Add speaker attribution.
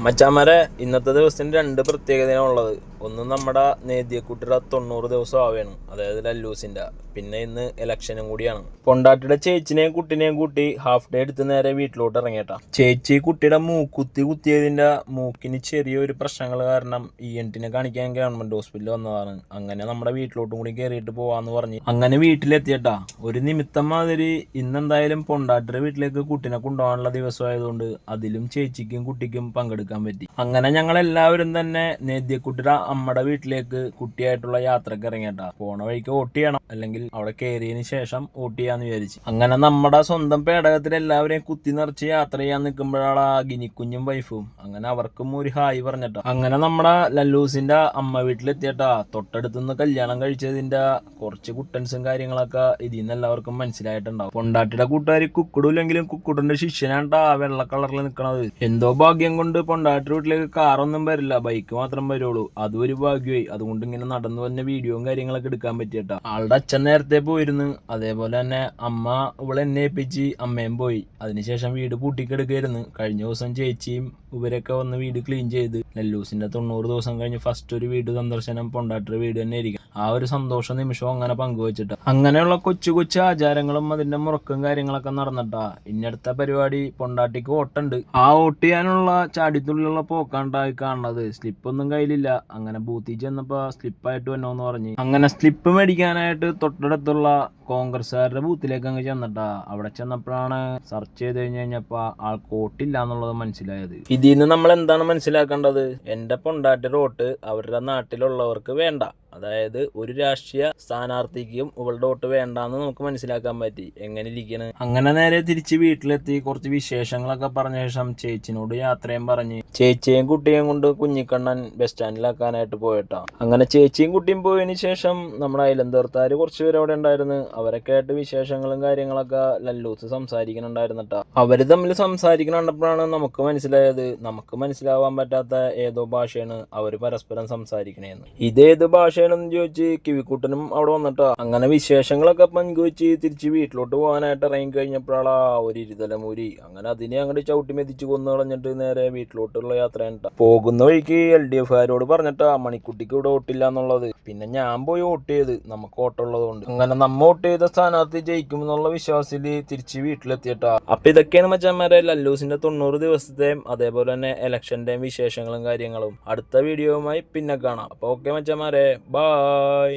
Speaker 1: മച്ചാമാരെ ഇന്നത്തെ ദിവസത്തിന് രണ്ട് പ്രത്യേകതയാണുള്ളത്. ഒന്ന് നമ്മുടെ നേദ്യക്കുട്ടിയുടെ 90 ദിവസം ആവുകയാണ്, അതായത് ലല്ലൂസിന്റെ. പിന്നെ ഇന്ന് ഇലക്ഷനും കൂടിയാണ്. പൊണ്ടാട്ടിയുടെ ചേച്ചിനെയും കുട്ടിനെയും കൂട്ടി ഹാഫ് ഡേ എടുത്ത് നേരെ വീട്ടിലോട്ട് ഇറങ്ങിയിട്ടാ. ചേച്ചി കുട്ടിയുടെ കുത്തിയതിന്റെ മൂക്കിന് ചെറിയൊരു പ്രശ്നങ്ങൾ കാരണം ENT കാണിക്കാൻ ഗവൺമെന്റ് ഹോസ്പിറ്റലിൽ വന്നതാണ്. അങ്ങനെ നമ്മുടെ വീട്ടിലോട്ടും കൂടി കയറിയിട്ട് പോവാന്ന് പറഞ്ഞ് അങ്ങനെ വീട്ടിലെത്തിയട്ടാ. ഒരു നിമിത്തം മാതിരി ഇന്നെന്തായാലും പൊണ്ടാട്ടിയുടെ വീട്ടിലേക്ക് കുട്ടിനെ കൊണ്ടുപോകാനുള്ള ദിവസമായതുകൊണ്ട് അതിലും ചേച്ചിക്കും കുട്ടിക്കും പങ്കെടുക്കാൻ പറ്റി. അങ്ങനെ ഞങ്ങൾ എല്ലാവരും തന്നെ നേദ്യക്കുട്ടിയുടെ അമ്മയുടെ വീട്ടിലേക്ക് കുട്ടിയായിട്ടുള്ള യാത്രക്ക് ഇറങ്ങിയിട്ടാ. പോണ വഴിക്ക് വോട്ട് ചെയ്യണം, അല്ലെങ്കിൽ അവിടെ കയറിയതിന് ശേഷം വോട്ട് ചെയ്യാന്ന് വിചാരിച്ചു. അങ്ങനെ നമ്മുടെ സ്വന്തം പേടകത്തിൽ എല്ലാവരെയും കുത്തി നിറച്ച് യാത്ര ചെയ്യാൻ നിൽക്കുമ്പോഴാണ് ആ ഗിനിക്കുഞ്ഞും വൈഫും. അങ്ങനെ അവർക്കും ഒരു ഹായ് പറഞ്ഞിട്ടാ. അങ്ങനെ നമ്മുടെ ലല്ലൂസിന്റെ അമ്മ വീട്ടിലെത്തിയട്ടാ. തൊട്ടടുത്തുനിന്ന് കല്യാണം കഴിച്ചതിന്റെ കുറച്ച് കുട്ടൻസും കാര്യങ്ങളൊക്കെ ഇതിൽ നിന്ന് എല്ലാവർക്കും മനസ്സിലായിട്ടുണ്ടാവും. പൊണ്ടാട്ടിയുടെ കൂട്ടുകാർ കുക്കുടില്ലെങ്കിലും കുക്കുടിന്റെ ശിഷ്യനാണ്ടാ വെള്ള കളറിൽ നിൽക്കണത്. എന്തോ ഭാഗ്യം കൊണ്ട് പൊണ്ടാട്ടി വീട്ടിലേക്ക് കാറൊന്നും വരില്ല, ബൈക്ക് മാത്രം വരുള്ളൂ. അതും ഒരു ഭാഗ്യമായി. അതുകൊണ്ട് ഇങ്ങനെ നടന്നു വന്ന വീഡിയോയും കാര്യങ്ങളൊക്കെ എടുക്കാൻ പറ്റിയട്ടാ. ആളുടെ അച്ഛൻ നേരത്തെ പോയിരുന്നു, അതേപോലെ തന്നെ അമ്മ ഇവളെ എന്നെ ഏൽപ്പിച്ച് അമ്മയും പോയി. അതിനുശേഷം വീട് പൂട്ടിക്കെടുക്കായിരുന്നു. കഴിഞ്ഞ ദിവസം ചേച്ചിയും ഇവരൊക്കെ വന്ന് വീട് ക്ലീൻ ചെയ്ത്. ലല്ലൂസിന്റെ 90 ദിവസം കഴിഞ്ഞ് ഫസ്റ്റ് ഒരു വീട് സന്ദർശനം പൊണ്ടാട്ടിയുടെ വീട് തന്നെ ആയിരിക്കും. ആ ഒരു സന്തോഷ നിമിഷവും അങ്ങനെ പങ്കുവച്ചിട്ടാ. അങ്ങനെയുള്ള കൊച്ചു കൊച്ചു ആചാരങ്ങളും അതിന്റെ മുറക്കും കാര്യങ്ങളൊക്കെ നടന്നിട്ടാ. ഇന്നടുത്ത പരിപാടി പൊണ്ടാട്ടിക്ക് വോട്ടുണ്ട്. ആ വോട്ട് ചെയ്യാനുള്ള ചാടിത്തുള്ളിലുള്ള പോക്കാണ്ടായി കാണുന്നത്. സ്ലിപ്പൊന്നും കയ്യിലില്ല. അങ്ങനെ ബൂത്തിൽ ചെന്നപ്പോ സ്ലിപ്പായിട്ട് വന്നോന്ന് പറഞ്ഞ് അങ്ങനെ സ്ലിപ്പ് മേടിക്കാനായിട്ട് തൊട്ടടുത്തുള്ള കോൺഗ്രസ്സുകാരുടെ ബൂത്തിലേക്ക് അങ്ങ് ചെന്നിട്ടാ. അവിടെ ചെന്നപ്പോഴാണ് സെർച്ച് ചെയ്ത് കഴിഞ്ഞപ്പോ ആൾക്ക് വോട്ടില്ല എന്നുള്ളത് മനസ്സിലായത്. ഇതിൽ നിന്ന് നമ്മൾ എന്താണ് മനസ്സിലാക്കേണ്ടത്? എന്റെ പൊണ്ടാട്ടിയുടെ വോട്ട് അവരുടെ നാട്ടിലുള്ളവർക്ക് വേണ്ട, അതായത് ഒരു രാഷ്ട്രീയ സ്ഥാനാർത്ഥിക്കും ഇവളുടെ വോട്ട് വേണ്ടാന്ന് നമുക്ക് മനസ്സിലാക്കാൻ പറ്റി. എങ്ങനെ ഇരിക്കണ്? അങ്ങനെ നേരെ തിരിച്ച് വീട്ടിലെത്തി കുറച്ച് വിശേഷങ്ങളൊക്കെ പറഞ്ഞ ശേഷം ചേച്ചിനോട് യാത്രയും പറഞ്ഞ് ചേച്ചിയും കുട്ടിയും കൊണ്ട് കുഞ്ഞിക്കണ്ണൻ ബസ് സ്റ്റാൻഡിലാക്കാനായിട്ട് പോയിട്ടാ. അങ്ങനെ ചേച്ചിയും കുട്ടിയും പോയതിനു ശേഷം നമ്മുടെ അയലന്തോർത്താര് കുറച്ച് പേര് അവിടെ ഉണ്ടായിരുന്നു. അവരൊക്കെ ആയിട്ട് വിശേഷങ്ങളും കാര്യങ്ങളൊക്കെ ലല്ലൂസ് സംസാരിക്കണുണ്ടായിരുന്നിട്ടാ. അവര് തമ്മിൽ സംസാരിക്കണപ്പോഴാണ് നമുക്ക് മനസ്സിലായത് നമുക്ക് മനസ്സിലാവാൻ പറ്റാത്ത ഏതോ ഭാഷയാണ് അവര് പരസ്പരം സംസാരിക്കണേന്ന്. ഇതേത് ഭാഷയാണെന്ന് ചോദിച്ച് കിവിക്കൂട്ടനും അവിടെ വന്നിട്ടാ. അങ്ങനെ വിശേഷങ്ങളൊക്കെ പങ്കുവെച്ച് തിരിച്ച് വീട്ടിലോട്ട് പോകാനായിട്ട് ഇറങ്ങി കഴിഞ്ഞപ്പോഴാ ഒരു ഇരുതലമൂരി. അങ്ങനെ അതിനെ അങ്ങോട്ട് ചവിട്ടി മെതിച്ച് കൊന്നു കളഞ്ഞിട്ട് നേരെ വീട്ടിലോട്ടുള്ള യാത്രയാണ്. പോകുന്ന വഴിക്ക് LDFകാരോട് പറഞ്ഞിട്ടാ മണിക്കുട്ടിക്ക് ഇവിടെ വോട്ടില്ല എന്നുള്ളത്. പിന്നെ ഞാൻ പോയി വോട്ട് ചെയ്ത്, നമുക്ക് വോട്ടുള്ളത് കൊണ്ട്. അങ്ങനെ നമ്മ വോട്ട് ചെയ്ത സ്ഥാനാർത്ഥി ജയിക്കും എന്നുള്ള വിശ്വാസത്തില് തിരിച്ച് വീട്ടിലെത്തിയിട്ടാ. അപ്പൊ ഇതൊക്കെയാണ് മച്ചാന്മാരെ ലല്ലൂസിന്റെ 90 ദിവസത്തെയും അതേപോലെ തന്നെ ഇലക്ഷന്റെയും വിശേഷങ്ങളും കാര്യങ്ങളും. അടുത്ത വീഡിയോയുമായി പിന്നെ കാണാം. അപ്പൊ ഓക്കെ മച്ചാന്മാരെ, ബൈ.